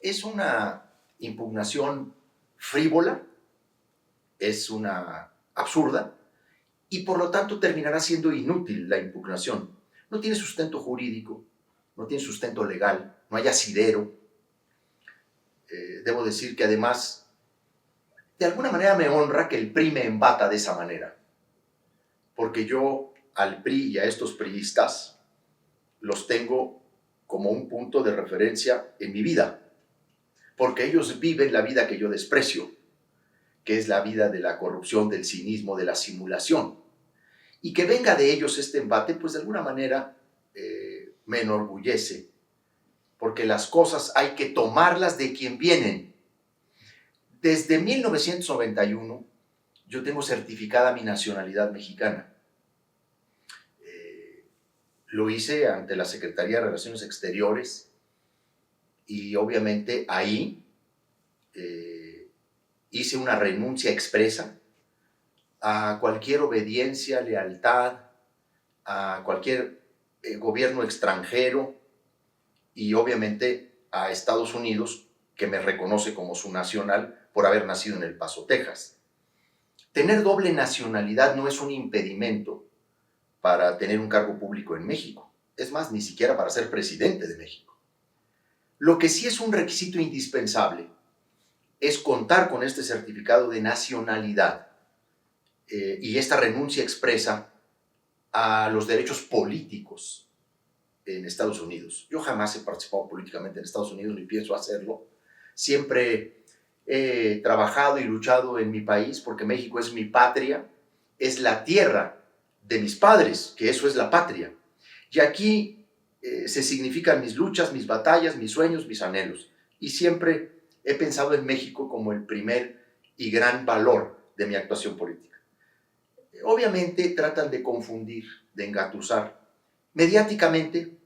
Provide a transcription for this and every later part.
Es una impugnación frívola, es una absurda, y por lo tanto terminará siendo inútil la impugnación. No tiene sustento jurídico, no tiene sustento legal, no hay asidero. Debo decir que además, de alguna manera me honra que el PRI me embata de esa manera, porque yo al PRI y a estos priistas los tengo como un punto de referencia en mi vida, porque ellos viven la vida que yo desprecio, que es la vida de la corrupción, del cinismo, de la simulación. Y que venga de ellos este embate, pues de alguna manera me enorgullece, porque las cosas hay que tomarlas de quien vienen. Desde 1991 yo tengo certificada mi nacionalidad mexicana. Lo hice ante la Secretaría de Relaciones Exteriores y obviamente ahí hice una renuncia expresa a cualquier obediencia, lealtad, a cualquier gobierno extranjero y obviamente a Estados Unidos, que me reconoce como su nacional por haber nacido en El Paso, Texas. Tener doble nacionalidad no es un impedimento para tener un cargo público en México. Es más, ni siquiera para ser presidente de México. Lo que sí es un requisito indispensable es contar con este certificado de nacionalidad y esta renuncia expresa a los derechos políticos en Estados Unidos. Yo jamás he participado políticamente en Estados Unidos ni pienso hacerlo. Siempre he trabajado y luchado en mi país porque México es mi patria, es la tierra de mis padres, que eso es la patria. Y aquí se significan mis luchas, mis batallas, mis sueños, mis anhelos. Y siempre he pensado en México como el primer y gran valor de mi actuación política. Obviamente tratan de confundir, de engatusar mediáticamente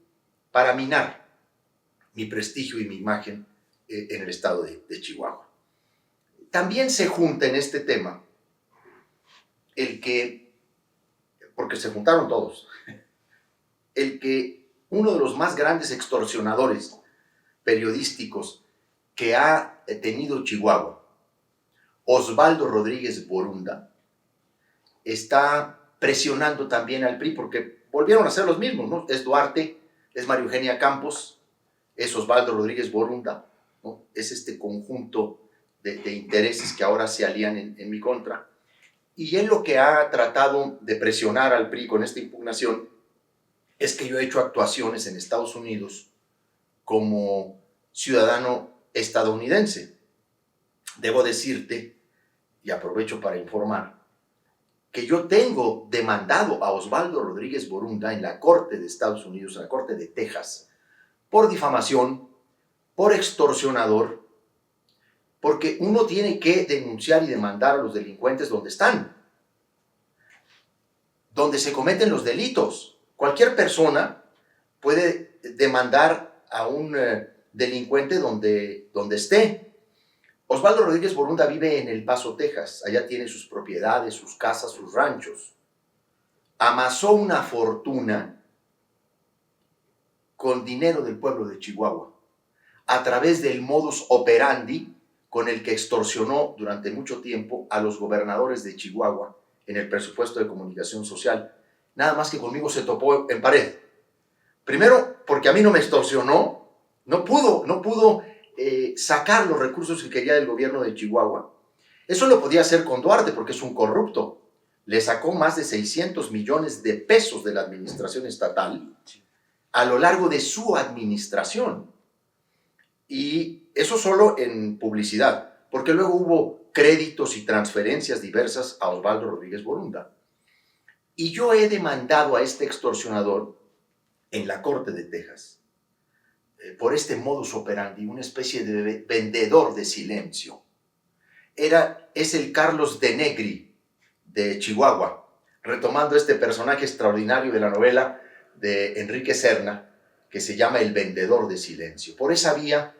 para minar mi prestigio y mi imagen en el estado de Chihuahua. También se junta en este tema el que, porque se juntaron todos, el que uno de los más grandes extorsionadores periodísticos que ha tenido Chihuahua, Osvaldo Rodríguez Borunda, está presionando también al PRI, porque volvieron a ser los mismos, ¿no? Es Duarte, es María Eugenia Campos, es Osvaldo Rodríguez Borunda, ¿no? Es este conjunto de intereses que ahora se alían en mi contra. Y él lo que ha tratado de presionar al PRI con esta impugnación es que yo he hecho actuaciones en Estados Unidos como ciudadano estadounidense. Debo decirte, y aprovecho para informar, que yo tengo demandado a Osvaldo Rodríguez Borunda en la Corte de Estados Unidos, en la Corte de Texas, por difamación, por extorsionador, porque uno tiene que denunciar y demandar a los delincuentes donde están, donde se cometen los delitos. Cualquier persona puede demandar a un delincuente donde esté. Osvaldo Rodríguez Borunda vive en El Paso, Texas. Allá tiene sus propiedades, sus casas, sus ranchos. Amasó una fortuna con dinero del pueblo de Chihuahua, a través del modus operandi con el que extorsionó durante mucho tiempo a los gobernadores de Chihuahua en el presupuesto de comunicación social. Nada más que conmigo se topó en pared. Primero, porque a mí no me extorsionó, no pudo sacar los recursos que quería del gobierno de Chihuahua. Eso lo podía hacer con Duarte porque es un corrupto. Le sacó más de 600 millones de pesos de la administración estatal a lo largo de su administración. Y eso solo en publicidad, porque luego hubo créditos y transferencias diversas a Osvaldo Rodríguez Borunda. Y yo he demandado a este extorsionador en la Corte de Texas por este modus operandi, una especie de vendedor de silencio. Es el Carlos de Negri de Chihuahua, retomando este personaje extraordinario de la novela de Enrique Serna, que se llama El vendedor de silencio. Por esa vía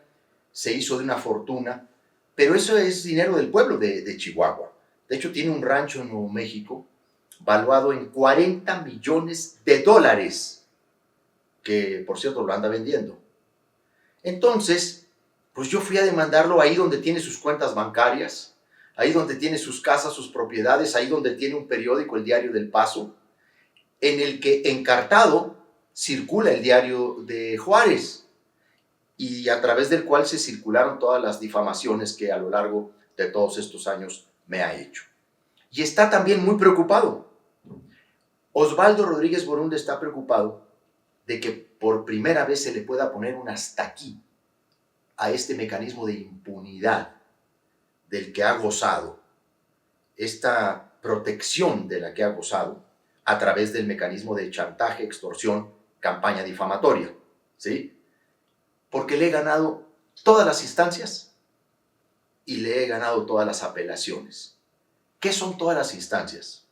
se hizo de una fortuna, pero eso es dinero del pueblo de Chihuahua. De hecho, tiene un rancho en Nuevo México valuado en $40 millones, que por cierto lo anda vendiendo. Entonces, Pues yo fui a demandarlo ahí donde tiene sus cuentas bancarias, ahí donde tiene sus casas, sus propiedades, ahí donde tiene un periódico, el Diario del Paso, en el que encartado circula el diario de Juárez y a través del cual se circularon todas las difamaciones que a lo largo de todos estos años me ha hecho. Y está también muy preocupado. Osvaldo Rodríguez Borunda está preocupado de que por primera vez se le pueda poner un hasta aquí a este mecanismo de impunidad del que ha gozado, esta protección de la que ha gozado a través del mecanismo de chantaje, extorsión, campaña difamatoria, ¿sí? Porque le he ganado todas las instancias y le he ganado todas las apelaciones. ¿Qué son todas las instancias?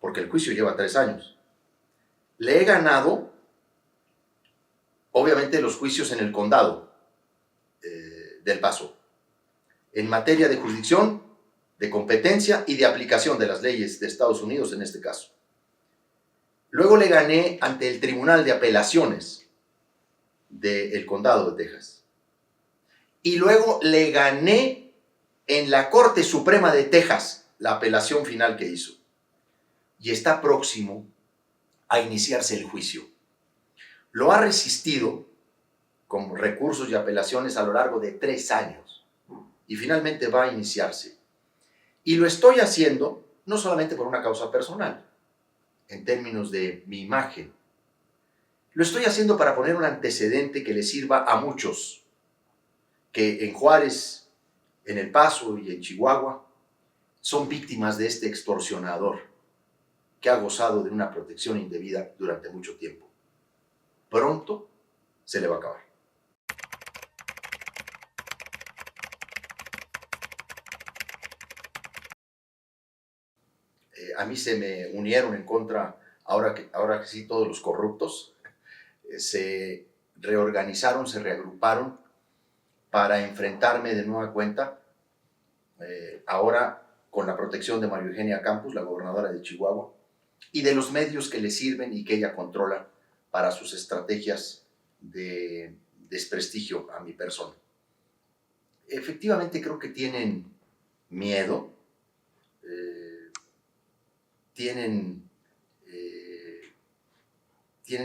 Porque el juicio lleva 3 años. Le he ganado, obviamente, los juicios en el condado del Paso, en materia de jurisdicción, de competencia y de aplicación de las leyes de Estados Unidos en este caso. Luego le gané ante el Tribunal de Apelaciones del Condado de Texas. Y luego le gané en la Corte Suprema de Texas la apelación final que hizo. Y está próximo a iniciarse el juicio. Lo ha resistido con recursos y apelaciones a lo largo de 3 años. Y finalmente va a iniciarse. Y lo estoy haciendo no solamente por una causa personal, en términos de mi imagen. Lo estoy haciendo para poner un antecedente que le sirva a muchos que en Juárez, en El Paso y en Chihuahua son víctimas de este extorsionador que ha gozado de una protección indebida durante mucho tiempo. Pronto se le va a acabar. A mí se me unieron en contra, ahora que sí, todos los corruptos, se reorganizaron, se reagruparon para enfrentarme de nueva cuenta, ahora con la protección de María Eugenia Campos, la gobernadora de Chihuahua, y de los medios que le sirven y que ella controla para sus estrategias de desprestigio a mi persona. Efectivamente creo que tienen miedo, tienen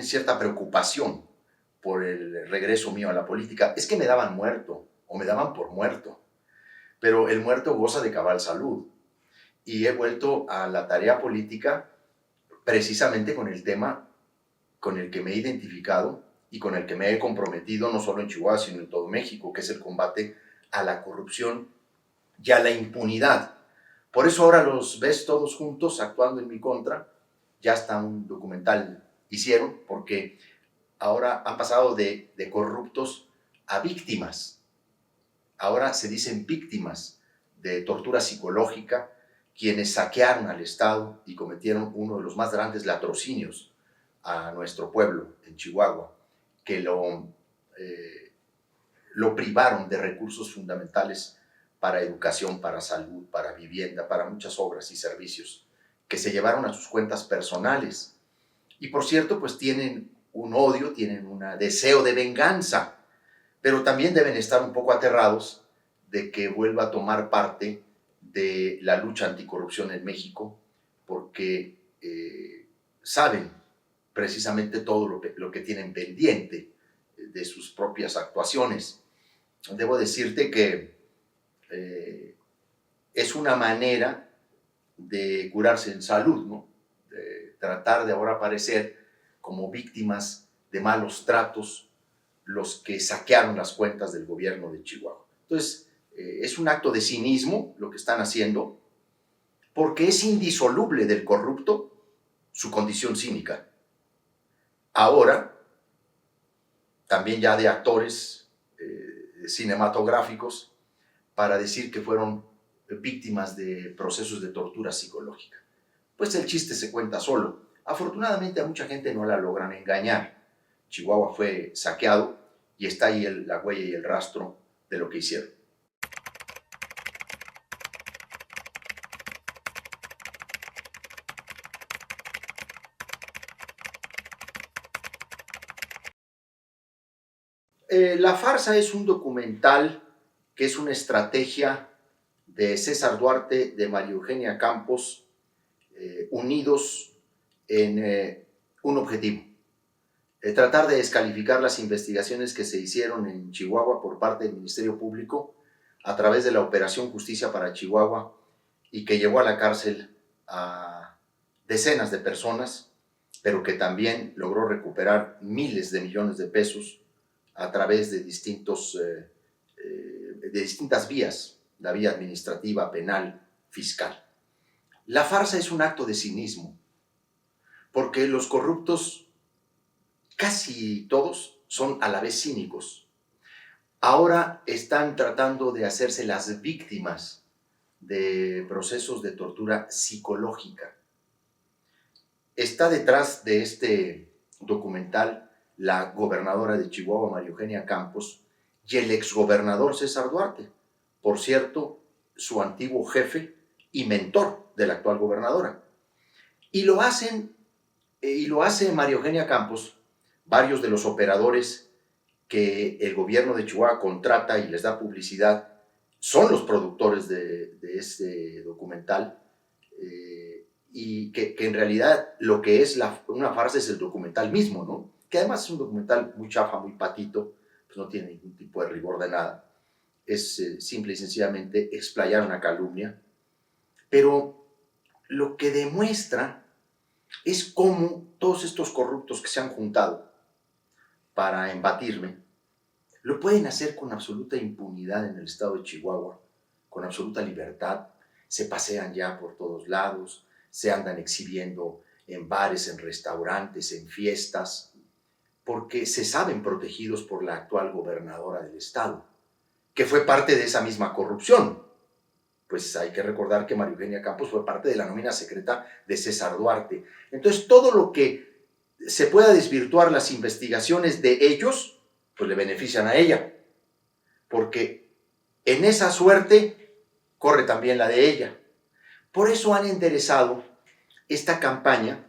cierta preocupación por el regreso mío a la política. Es que me daban muerto, o me daban por muerto, pero el muerto goza de cabal salud. Y he vuelto a la tarea política precisamente con el tema con el que me he identificado y con el que me he comprometido no solo en Chihuahua, sino en todo México, que es el combate a la corrupción y a la impunidad. Por eso ahora los ves todos juntos actuando en mi contra. Ya hasta un documental hicieron, porque ahora han pasado de corruptos a víctimas. Ahora se dicen víctimas de tortura psicológica, quienes saquearon al Estado y cometieron uno de los más grandes latrocinios a nuestro pueblo en Chihuahua, que lo privaron de recursos fundamentales para educación, para salud, para vivienda, para muchas obras y servicios, que se llevaron a sus cuentas personales. Y por cierto, pues tienen un odio, tienen un deseo de venganza, pero también deben estar un poco aterrados de que vuelva a tomar parte de la lucha anticorrupción en México, porque saben precisamente todo lo que tienen pendiente de sus propias actuaciones. Debo decirte que es una manera de curarse en salud, ¿no? De tratar de ahora parecer como víctimas de malos tratos los que saquearon las cuentas del gobierno de Chihuahua. Entonces, es un acto de cinismo lo que están haciendo, porque es indisoluble del corrupto su condición cínica. Ahora, también ya de actores cinematográficos, para decir que fueron víctimas de procesos de tortura psicológica. Pues el chiste se cuenta solo. Afortunadamente a mucha gente no la logran engañar. Chihuahua fue saqueado y está ahí la huella y el rastro de lo que hicieron. La farsa es un documental que es una estrategia de César Duarte, de María Eugenia Campos, unidos en un objetivo: tratar de descalificar las investigaciones que se hicieron en Chihuahua por parte del Ministerio Público a través de la Operación Justicia para Chihuahua, y que llevó a la cárcel a decenas de personas, pero que también logró recuperar miles de millones de pesos a través de distintas vías, la vía administrativa, penal, fiscal. La farsa es un acto de cinismo, porque los corruptos, casi todos, son a la vez cínicos. Ahora están tratando de hacerse las víctimas de procesos de tortura psicológica. Está detrás de este documental la gobernadora de Chihuahua, María Eugenia Campos, y el exgobernador César Duarte, por cierto, su antiguo jefe y mentor de la actual gobernadora. Y lo hace María Eugenia Campos, varios de los operadores que el gobierno de Chihuahua contrata y les da publicidad son los productores de este documental, y que en realidad lo que es una farsa es el documental mismo, ¿no? Que además es un documental muy chafa, muy patito, pues no tiene ningún tipo de rigor de nada. Es simple y sencillamente explayar una calumnia. Pero lo que demuestra es cómo todos estos corruptos que se han juntado para embatirme lo pueden hacer con absoluta impunidad en el estado de Chihuahua, con absoluta libertad. Se pasean ya por todos lados, se andan exhibiendo en bares, en restaurantes, en fiestas, porque se saben protegidos por la actual gobernadora del estado, que fue parte de esa misma corrupción. Pues hay que recordar que María Eugenia Campos fue parte de la nómina secreta de César Duarte. Entonces, todo lo que se pueda desvirtuar las investigaciones de ellos, pues le benefician a ella, porque en esa suerte corre también la de ella. Por eso han enderezado esta campaña,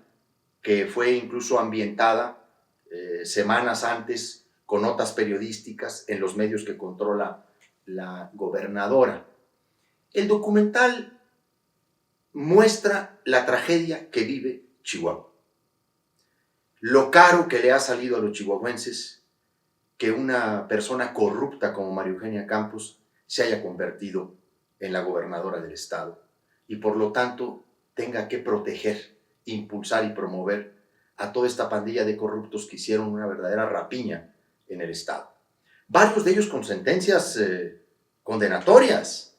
que fue incluso ambientada semanas antes con notas periodísticas en los medios que controla la gobernadora. El documental muestra la tragedia que vive Chihuahua, lo caro que le ha salido a los chihuahuenses que una persona corrupta como María Eugenia Campos se haya convertido en la gobernadora del estado y por lo tanto tenga que proteger, impulsar y promover a toda esta pandilla de corruptos que hicieron una verdadera rapiña en el estado. Varios de ellos con sentencias condenatorias,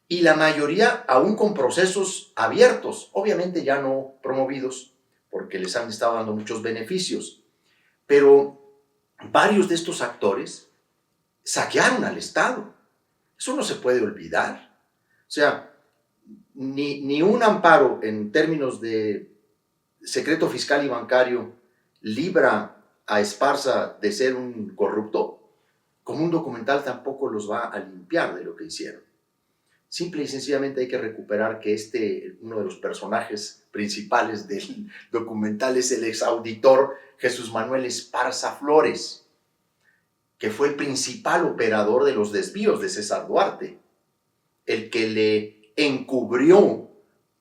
y la mayoría aún con procesos abiertos, obviamente ya no promovidos, porque les han estado dando muchos beneficios. Pero varios de estos actores saquearon al Estado. Eso no se puede olvidar. O sea, ni un amparo en términos de secreto fiscal y bancario libra a Esparza de ser un corrupto, como un documental tampoco los va a limpiar de lo que hicieron. Simple y sencillamente hay que recuperar que uno de los personajes principales del documental es el exauditor Jesús Manuel Esparza Flores, que fue el principal operador de los desvíos de César Duarte, el que le encubrió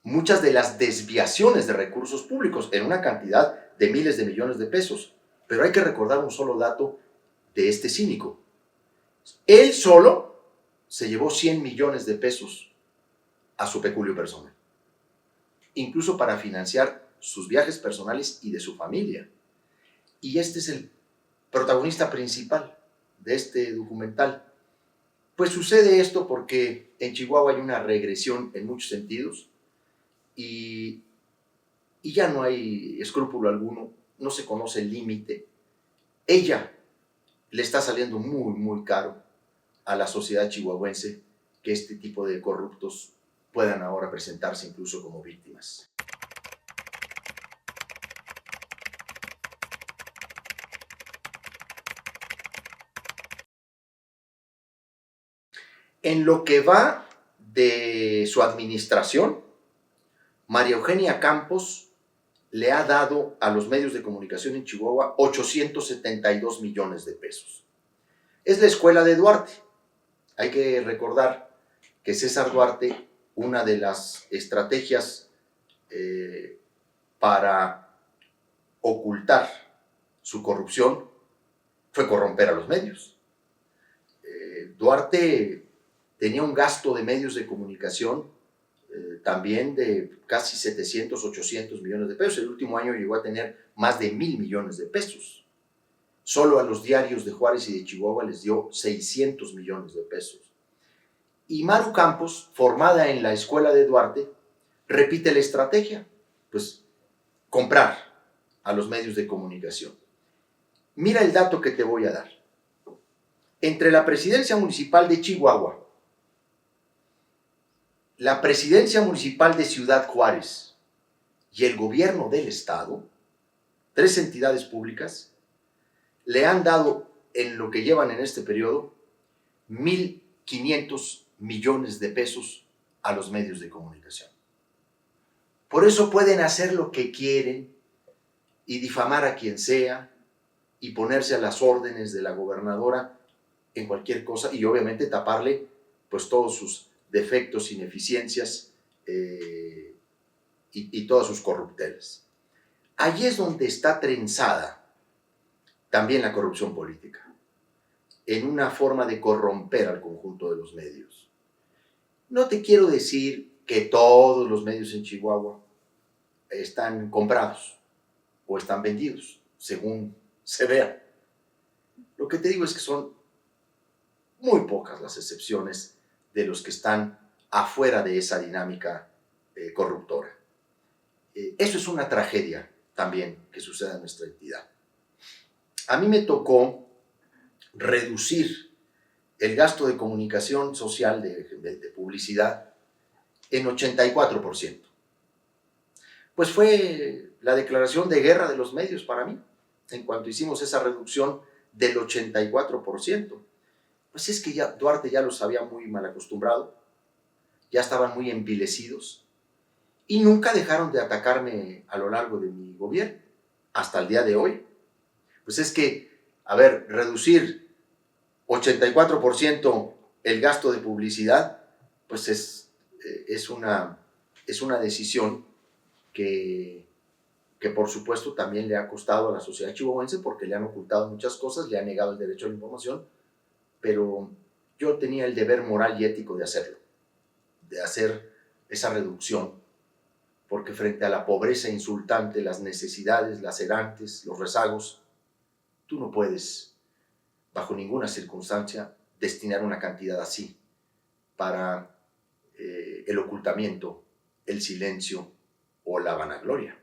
muchas de las desviaciones de recursos públicos en una cantidad de miles de millones de pesos. Pero hay que recordar un solo dato de este cínico. Él solo se llevó 100 millones de pesos a su peculio personal, incluso para financiar sus viajes personales y de su familia. Y este es el protagonista principal de este documental. Pues sucede esto porque en Chihuahua hay una regresión en muchos sentidos y ya no hay escrúpulo alguno, no se conoce el límite. Ella le está saliendo muy, muy caro a la sociedad chihuahuense que este tipo de corruptos puedan ahora presentarse incluso como víctimas. En lo que va de su administración, María Eugenia Campos le ha dado a los medios de comunicación en Chihuahua 872 millones de pesos. Es la escuela de Duarte. Hay que recordar que César Duarte, una de las estrategias para ocultar su corrupción fue corromper a los medios. Duarte tenía un gasto de medios de comunicación también de casi 700, 800 millones de pesos. El último año llegó a tener más de 1,000 millones de pesos. Solo a los diarios de Juárez y de Chihuahua les dio 600 millones de pesos. Y Maru Campos, formada en la escuela de Duarte, repite la estrategia, pues comprar a los medios de comunicación. Mira el dato que te voy a dar. Entre la presidencia municipal de Chihuahua, la presidencia municipal de Ciudad Juárez y el gobierno del estado, 3 entidades públicas, le han dado en lo que llevan en este periodo 1,500 millones de pesos a los medios de comunicación. Por eso pueden hacer lo que quieren y difamar a quien sea y ponerse a las órdenes de la gobernadora en cualquier cosa y obviamente taparle pues todos sus defectos, ineficiencias y todas sus corruptelas. Allí es donde está trenzada también la corrupción política, en una forma de corromper al conjunto de los medios. No te quiero decir que todos los medios en Chihuahua están comprados o están vendidos, según se vea. Lo que te digo es que son muy pocas las excepciones de los que están afuera de esa dinámica corruptora. Eso es una tragedia también que sucede en nuestra entidad. A mí me tocó reducir el gasto de comunicación social, de publicidad, en 84%. Pues fue la declaración de guerra de los medios para mí, en cuanto hicimos esa reducción del 84%. Pues es que ya Duarte ya los había muy mal acostumbrado, ya estaban muy envilecidos y nunca dejaron de atacarme a lo largo de mi gobierno, hasta el día de hoy. Pues es que, a ver, reducir 84% el gasto de publicidad, pues es una decisión que por supuesto también le ha costado a la sociedad chihuahuense porque le han ocultado muchas cosas, le han negado el derecho a la información, pero yo tenía el deber moral y ético de hacerlo, de hacer esa reducción, porque frente a la pobreza insultante, las necesidades lacerantes, los rezagos, tú no puedes, bajo ninguna circunstancia, destinar una cantidad así para el ocultamiento, el silencio o la vanagloria.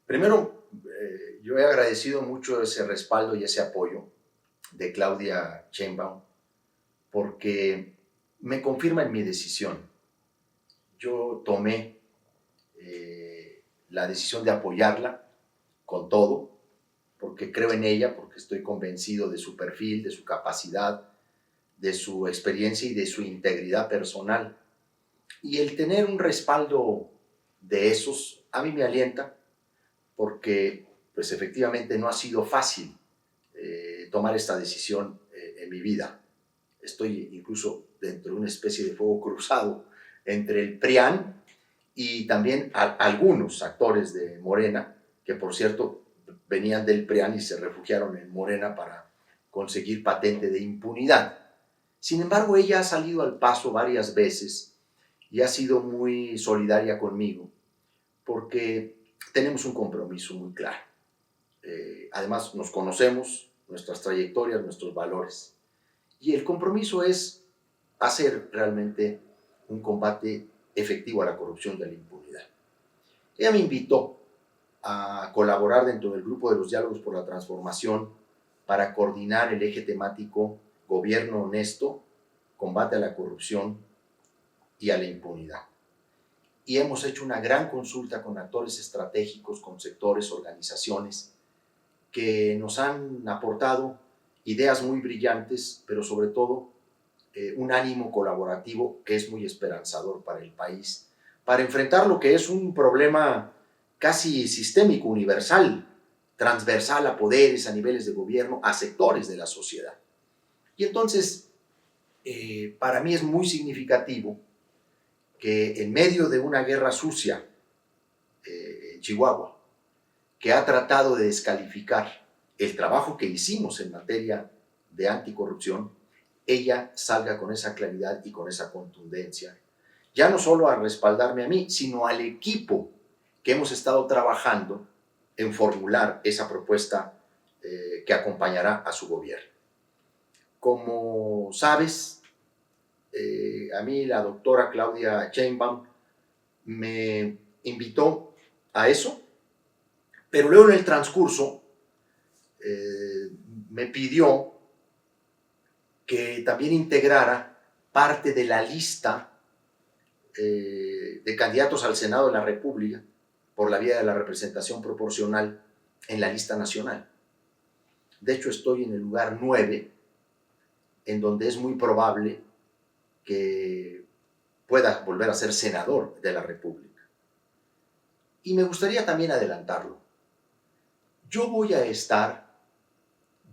Primero, yo he agradecido mucho ese respaldo y ese apoyo de Claudia Sheinbaum porque me confirma en mi decisión. Yo tomé la decisión de apoyarla con todo, porque creo en ella, porque estoy convencido de su perfil, de su capacidad, de su experiencia y de su integridad personal. Y el tener un respaldo de esos a mí me alienta, porque pues efectivamente no ha sido fácil tomar esta decisión en mi vida. Estoy incluso dentro de una especie de fuego cruzado entre el PRIAN y también algunos actores de Morena, que por cierto venían del PRIAN y se refugiaron en Morena para conseguir patente de impunidad. Sin embargo, ella ha salido al paso varias veces y ha sido muy solidaria conmigo, porque tenemos un compromiso muy claro. Además, nos conocemos, nuestras trayectorias, nuestros valores. Y el compromiso es hacer realmente un combate efectivo a la corrupción y a la impunidad. Ella me invitó a colaborar dentro del grupo de los diálogos por la transformación para coordinar el eje temático Gobierno Honesto, Combate a la Corrupción y a la Impunidad. Y hemos hecho una gran consulta con actores estratégicos, con sectores, organizaciones, que nos han aportado ideas muy brillantes, pero sobre todo un ánimo colaborativo que es muy esperanzador para el país, para enfrentar lo que es un problema casi sistémico, universal, transversal a poderes, a niveles de gobierno, a sectores de la sociedad. Y entonces, para mí es muy significativo que en medio de una guerra sucia en Chihuahua, que ha tratado de descalificar el trabajo que hicimos en materia de anticorrupción, ella salga con esa claridad y con esa contundencia, ya no solo a respaldarme a mí, sino al equipo que hemos estado trabajando en formular esa propuesta que acompañará a su gobierno. Como sabes, a mí la doctora Claudia Sheinbaum me invitó a eso, pero luego en el transcurso me pidió que también integrara parte de la lista de candidatos al Senado de la República por la vía de la representación proporcional en la lista nacional. De hecho, estoy en el lugar 9, en donde es muy probable que pueda volver a ser senador de la República. Y me gustaría también adelantarlo. Yo voy a estar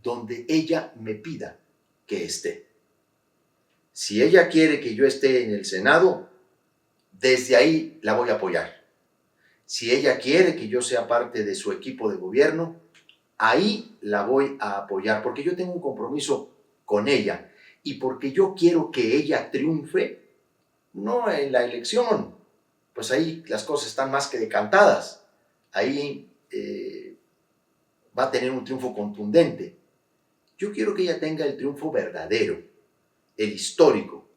donde ella me pida que esté. Si ella quiere que yo esté en el Senado, desde ahí la voy a apoyar. Si ella quiere que yo sea parte de su equipo de gobierno, ahí la voy a apoyar, porque yo tengo un compromiso con ella y porque yo quiero que ella triunfe, no en la elección, pues ahí las cosas están más que decantadas, ahí va a tener un triunfo contundente. Yo quiero que ella tenga el triunfo verdadero, el histórico,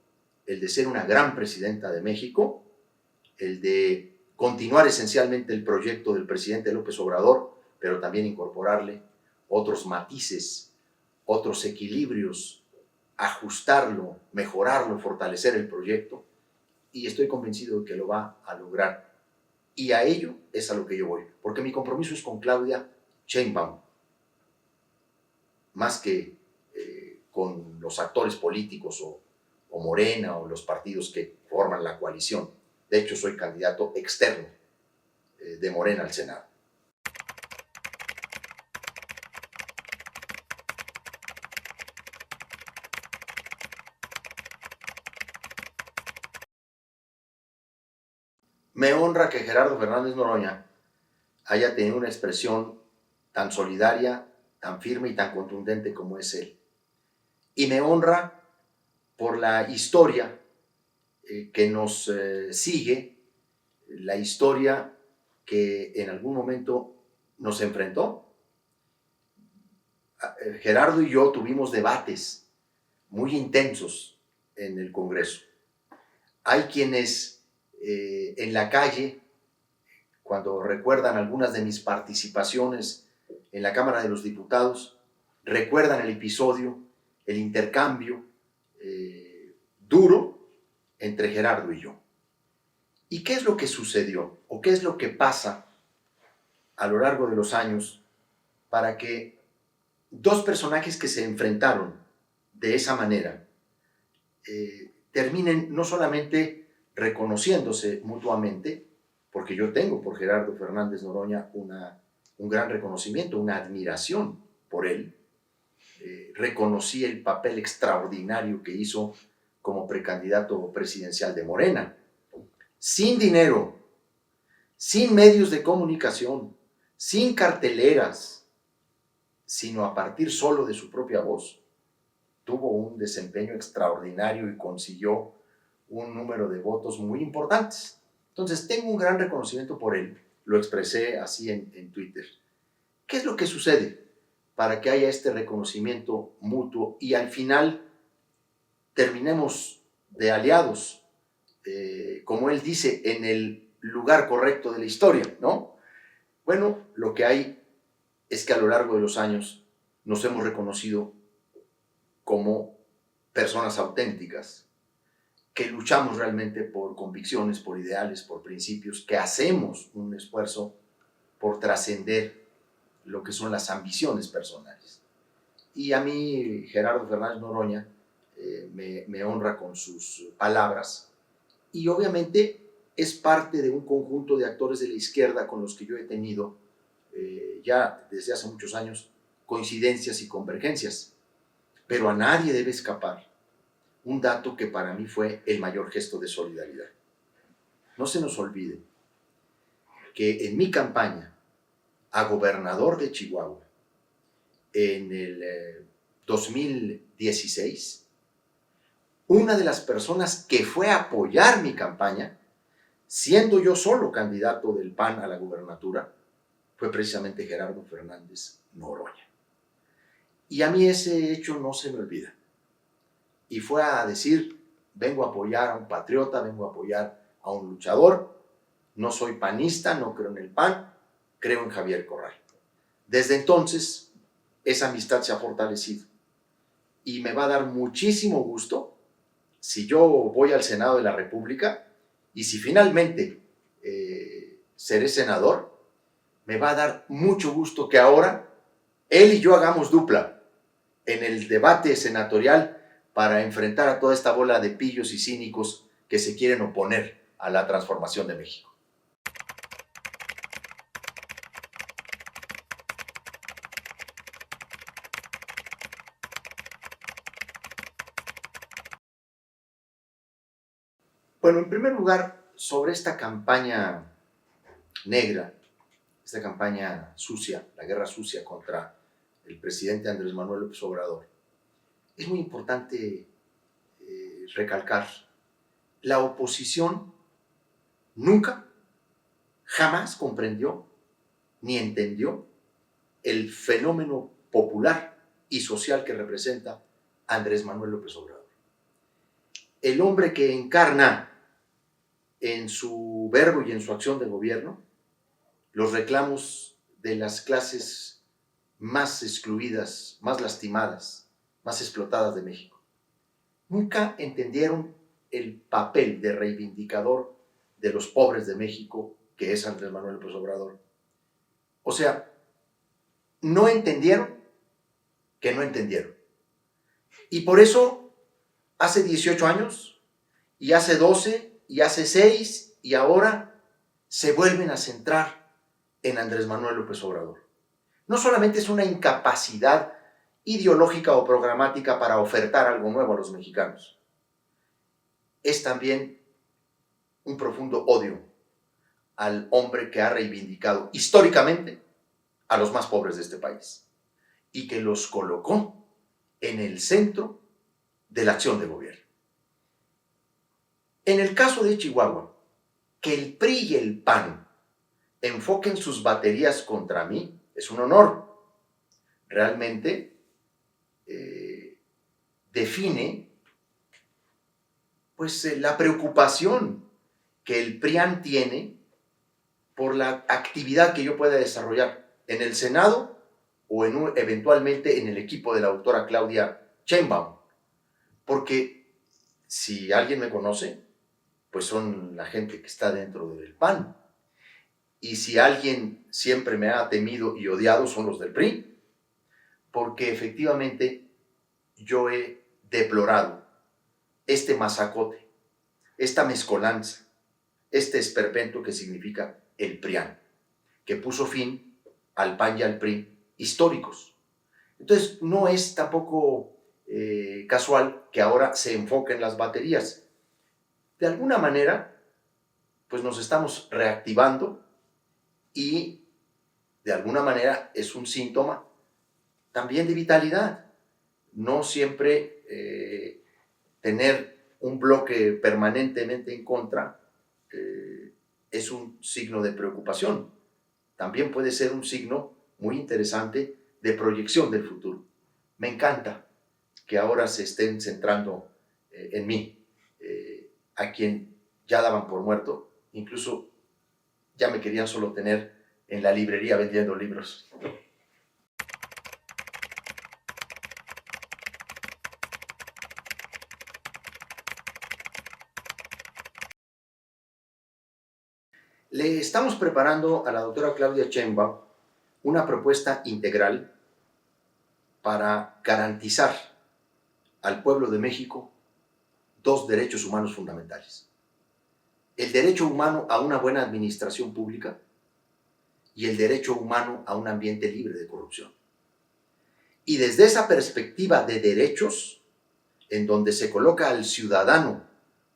el de ser una gran presidenta de México, el de continuar esencialmente el proyecto del presidente López Obrador, pero también incorporarle otros matices, otros equilibrios, ajustarlo, mejorarlo, fortalecer el proyecto, y estoy convencido de que lo va a lograr. Y a ello es a lo que yo voy, porque mi compromiso es con Claudia Sheinbaum, más que con los actores políticos o Morena o los partidos que forman la coalición. De hecho, soy candidato externo de Morena al Senado. Me honra que Gerardo Fernández Noroña haya tenido una expresión tan solidaria, tan firme y tan contundente como es él. Y me honra por la historia que nos sigue, la historia que en algún momento nos enfrentó. Gerardo y yo tuvimos debates muy intensos en el Congreso. Hay quienes en la calle, cuando recuerdan algunas de mis participaciones en la Cámara de los Diputados, recuerdan el episodio, el intercambio duro entre Gerardo y yo. ¿Y qué es lo que sucedió? ¿O qué es lo que pasa a lo largo de los años para que dos personajes que se enfrentaron de esa manera terminen no solamente reconociéndose mutuamente, porque yo tengo por Gerardo Fernández Noroña un gran reconocimiento, una admiración por él. Reconocí el papel extraordinario que hizo como precandidato presidencial de Morena, sin dinero, sin medios de comunicación, sin carteleras, sino a partir solo de su propia voz. Tuvo un desempeño extraordinario y consiguió un número de votos muy importantes. Entonces, tengo un gran reconocimiento por él. Lo expresé así en Twitter. ¿Qué es lo que sucede para que haya este reconocimiento mutuo y al final terminemos de aliados, como él dice, en el lugar correcto de la historia, ¿no? Bueno, lo que hay es que a lo largo de los años nos hemos reconocido como personas auténticas, que luchamos realmente por convicciones, por ideales, por principios, que hacemos un esfuerzo por trascender lo que son las ambiciones personales. Y a mí Gerardo Fernández Noroña me honra con sus palabras. Y obviamente es parte de un conjunto de actores de la izquierda con los que yo he tenido ya desde hace muchos años coincidencias y convergencias. Pero a nadie debe escapar un dato que para mí fue el mayor gesto de solidaridad. No se nos olvide que en mi campaña a gobernador de Chihuahua, en el 2016, una de las personas que fue a apoyar mi campaña, siendo yo solo candidato del PAN a la gubernatura, fue precisamente Gerardo Fernández Noroña. Y a mí ese hecho no se me olvida. Y fue a decir, vengo a apoyar a un patriota, vengo a apoyar a un luchador, no soy panista, no creo en el PAN, creo en Javier Corral. Desde entonces, esa amistad se ha fortalecido. Y me va a dar muchísimo gusto si yo voy al Senado de la República y si finalmente seré senador, me va a dar mucho gusto que ahora él y yo hagamos dupla en el debate senatorial para enfrentar a toda esta bola de pillos y cínicos que se quieren oponer a la transformación de México. Bueno, en primer lugar, sobre esta campaña negra, esta campaña sucia, la guerra sucia contra el presidente Andrés Manuel López Obrador, es muy importante recalcar, la oposición nunca, jamás comprendió ni entendió el fenómeno popular y social que representa Andrés Manuel López Obrador. El hombre que encarna en su verbo y en su acción de gobierno los reclamos de las clases más excluidas, más lastimadas, más explotadas de México. Nunca entendieron el papel de reivindicador de los pobres de México que es Andrés Manuel López Obrador. O sea, no entendieron que no entendieron. Y por eso, hace 18 años, y hace 12, y hace 6, y ahora se vuelven a centrar en Andrés Manuel López Obrador. No solamente es una incapacidad ideológica o programática para ofertar algo nuevo a los mexicanos, es también un profundo odio al hombre que ha reivindicado históricamente a los más pobres de este país y que los colocó en el centro de la acción de gobierno. En el caso de Chihuahua, que el PRI y el PAN enfoquen sus baterías contra mí es un honor. Realmente define pues, la preocupación que el PRIAN tiene por la actividad que yo pueda desarrollar en el Senado o eventualmente en el equipo de la doctora Claudia Sheinbaum. Porque si alguien me conoce, pues son la gente que está dentro del PAN. Y si alguien siempre me ha temido y odiado, son los del PRI. Porque efectivamente yo he deplorado este mazacote, esta mezcolanza, este esperpento que significa el PRIAN, que puso fin al PAN y al PRI históricos. Entonces, no es tampoco casual que ahora se enfoquen las baterías. De alguna manera, pues nos estamos reactivando y de alguna manera es un síntoma también de vitalidad. No siempre tener un bloque permanentemente en contra es un signo de preocupación. También puede ser un signo muy interesante de proyección del futuro. Me encanta que ahora se estén centrando en mí, a quien ya daban por muerto, incluso ya me querían solo tener en la librería vendiendo libros. Le estamos preparando a la doctora Claudia Sheinbaum una propuesta integral para garantizar al pueblo de México dos derechos humanos fundamentales: el derecho humano a una buena administración pública y el derecho humano a un ambiente libre de corrupción. Y desde esa perspectiva de derechos, en donde se coloca al ciudadano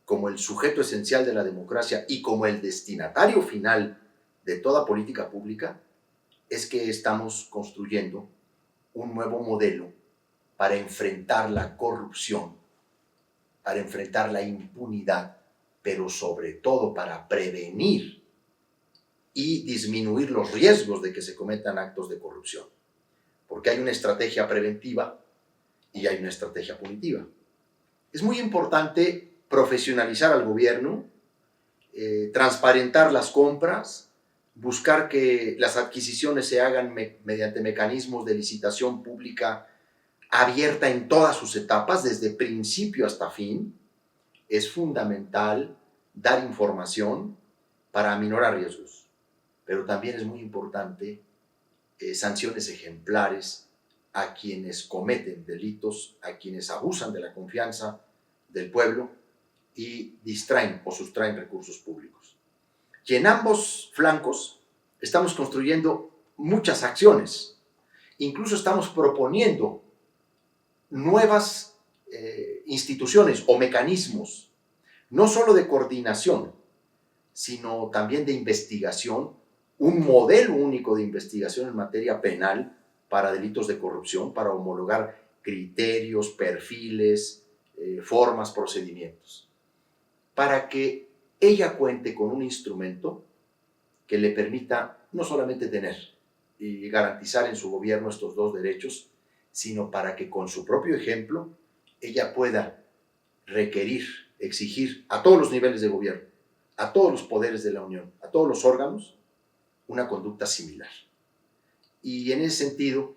como el sujeto esencial de la democracia y como el destinatario final de toda política pública, es que estamos construyendo un nuevo modelo para enfrentar la corrupción, para enfrentar la impunidad, pero sobre todo para prevenir y disminuir los riesgos de que se cometan actos de corrupción. Porque hay una estrategia preventiva y hay una estrategia punitiva. Es muy importante profesionalizar al gobierno, transparentar las compras, buscar que las adquisiciones se hagan mediante mecanismos de licitación pública abierta en todas sus etapas, desde principio hasta fin. Es fundamental dar información para aminorar riesgos, pero también es muy importante sanciones ejemplares a quienes cometen delitos, a quienes abusan de la confianza del pueblo y distraen o sustraen recursos públicos. Y en ambos flancos estamos construyendo muchas acciones. Incluso estamos proponiendo nuevas instituciones o mecanismos, no solo de coordinación, sino también de investigación, un modelo único de investigación en materia penal para delitos de corrupción, para homologar criterios, perfiles, formas, procedimientos, para que ella cuente con un instrumento que le permita no solamente tener y garantizar en su gobierno estos dos derechos, sino para que con su propio ejemplo ella pueda requerir, exigir a todos los niveles de gobierno, a todos los poderes de la Unión, a todos los órganos, una conducta similar. Y en ese sentido,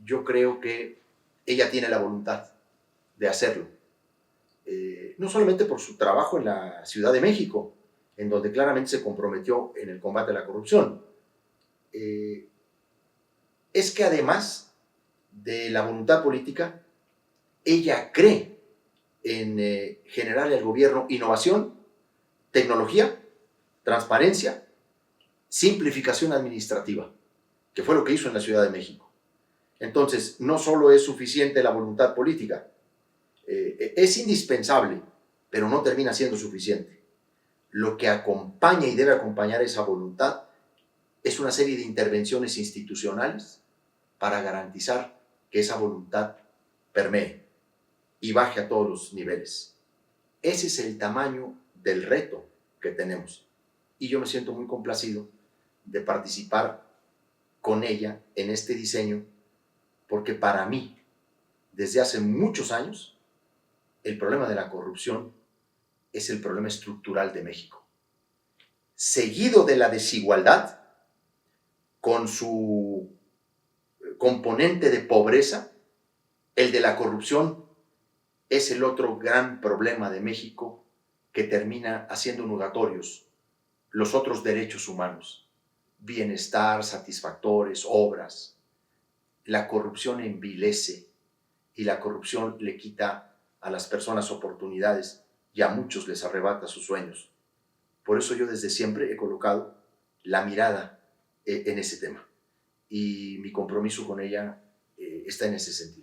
yo creo que ella tiene la voluntad de hacerlo. No solamente por su trabajo en la Ciudad de México, en donde claramente se comprometió en el combate a la corrupción, es que además de la voluntad política, ella cree en generar al gobierno innovación, tecnología, transparencia, simplificación administrativa, que fue lo que hizo en la Ciudad de México. Entonces, no solo es suficiente la voluntad política, es indispensable, pero no termina siendo suficiente. Lo que acompaña y debe acompañar esa voluntad es una serie de intervenciones institucionales para garantizar que esa voluntad permee y baje a todos los niveles. Ese es el tamaño del reto que tenemos. Y yo me siento muy complacido de participar con ella en este diseño, porque para mí, desde hace muchos años, el problema de la corrupción es el problema estructural de México. Seguido de la desigualdad, con su componente de pobreza, el de la corrupción es el otro gran problema de México que termina haciendo nugatorios los otros derechos humanos, bienestar, satisfactores, obras. La corrupción envilece y la corrupción le quita a las personas oportunidades y a muchos les arrebata sus sueños. Por eso yo desde siempre he colocado la mirada en ese tema y mi compromiso con ella está en ese sentido.